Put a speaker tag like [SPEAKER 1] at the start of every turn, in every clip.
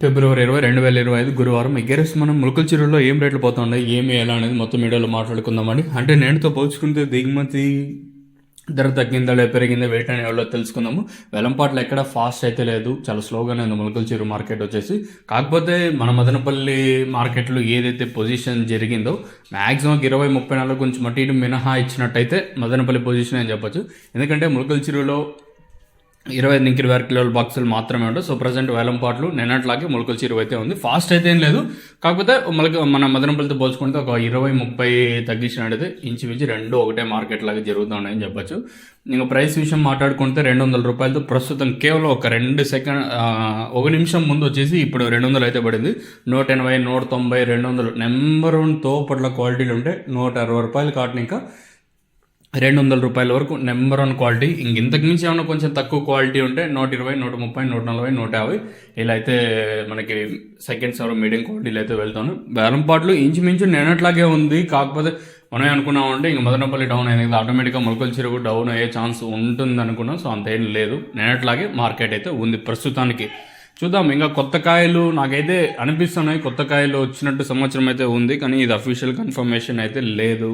[SPEAKER 1] ఫిబ్రవరి 20, 2025 గురువారం ఎగ్గరేసి మనం ములకల చెరువులో ఏం రేట్లు పోతున్నాయి ఏమి ఎలా అనేది మొత్తం వీడియోలో మాట్లాడుకుందామని. అంటే నేనుతో పోల్చుకుంటే దిగుమతి ధర తగ్గిందా లేదా పెరిగిందా వెయిట్ అనే వాళ్ళు తెలుసుకుందాము. వెలంపాట్లు ఎక్కడ ఫాస్ట్ అయితే లేదు, చాలా స్లోగానే ఉంది ములకల చెరువు మార్కెట్ వచ్చేసి. కాకపోతే మన మదనపల్లి మార్కెట్లో ఏదైతే పొజిషన్ జరిగిందో మ్యాక్సిమం 20-30 నెలల గురించి మట్టి ఇటు మినహా ఇచ్చినట్టయితే మదనపల్లి పొజిషన్ అని చెప్పొచ్చు. ఎందుకంటే ములకల చెరువులో 25-20 కిలోల బాక్సులు మాత్రమే ఉంటాయి. సో ప్రజెంట్ వేలంపాట్లు నిన్నట్లాగే ములకల చెరువు అయితే ఉంది. ఫాస్ట్ అయితే ఏం లేదు, కాకపోతే మన మదనపల్లితో పోల్చుకుంటే ఒక 20-30 తగ్గించినట్టయితే ఇంచుమించి రెండు ఒకటే మార్కెట్ లాగా జరుగుతున్నాయని చెప్పొచ్చు. ఇంకా ప్రైస్ విషయం మాట్లాడుకుంటే 200 రూపాయలతో ప్రస్తుతం కేవలం ఒక 1 నిమిషం ముందు వచ్చేసి ఇప్పుడు 200 అయితే పడింది. 180, 190, 200 నెంబర్ 1 తోపట్ల క్వాలిటీలు ఉంటే 160 రూపాయలు కాటన్, ఇంకా 200 రూపాయల వరకు నెంబర్ 1 క్వాలిటీ. ఇంతకు మించి ఏమైనా కొంచెం తక్కువ క్వాలిటీ ఉంటే 120, 130, 140, 150 ఇలా అయితే మనకి సెకండ్స్ ఎవరో మీడియం క్వాలిటీలు అయితే వెళ్తాను. వేలంపాట్లు ఇంచుమించు నిన్నట్లాగే ఉంది. కాకపోతే మనం అనుకున్నామంటే ఇంక మదనపల్లి డౌన్ అనేది ఆటోమేటిక్గా ములకల చెరువు డౌన్ అయ్యే ఛాన్స్ ఉంటుంది అనుకున్నాం. సో అంతేం లేదు, నిన్నట్లాగే మార్కెట్ అయితే ఉంది ప్రస్తుతానికి. చూద్దాం, ఇంకా కొత్త కాయలు నాకైతే అనిపిస్తున్నాయి, కొత్త కాయలు వచ్చినట్టు సంవత్సరం అయితే ఉంది, కానీ ఇది అఫీషియల్ కన్ఫర్మేషన్ అయితే లేదు.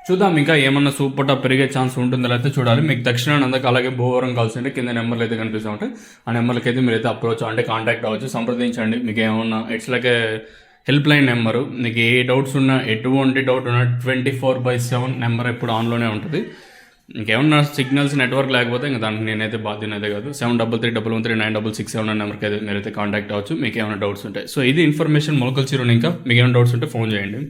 [SPEAKER 1] చూద్దాం ఇంకా ఏమన్నా సూపర్ టాప్ పెరిగే ఛాన్స్ ఉంటుందో అయితే చూడాలి. మీకు దక్షిణాన్ని అందక అలాగే భూవరం కావాల్సి ఉంటే కింద నెంబర్లు అయితే కనిపిస్తూ ఉంటాయి. ఆ నెంబర్లకి అయితే మీరైతే అప్రోచ్ అంటే కాంటాక్ట్ అవ్వచ్చు, సంప్రదించండి. మీకు ఏమన్నా it's like help line number, మీకు ఏ డౌట్స్ ఉన్నా ఎటువంటి డౌట్ ఉన్నా 24/7 నెంబర్ ఎప్పుడు ఆన్లోనే ఉంటుంది. ఇంకేమన్నా సిగ్నల్స్ నెట్వర్క్ లేకపోతే ఇంకా దానికి నేనైతే బాధ్యత అయితే కాదు. 7331139667 నెంబర్కి అయితే మీరైతే కాంటాక్ట్ అవ్వచ్చు మీకు ఏమైనా డౌట్స్ ఉంటాయి. సో ఇది ఇన్ఫర్మేషన్ ములకల చెరువు. ఇంకా మీకు ఏమైనా డౌట్స్ ఉంటే ఫోన్ చేయండి.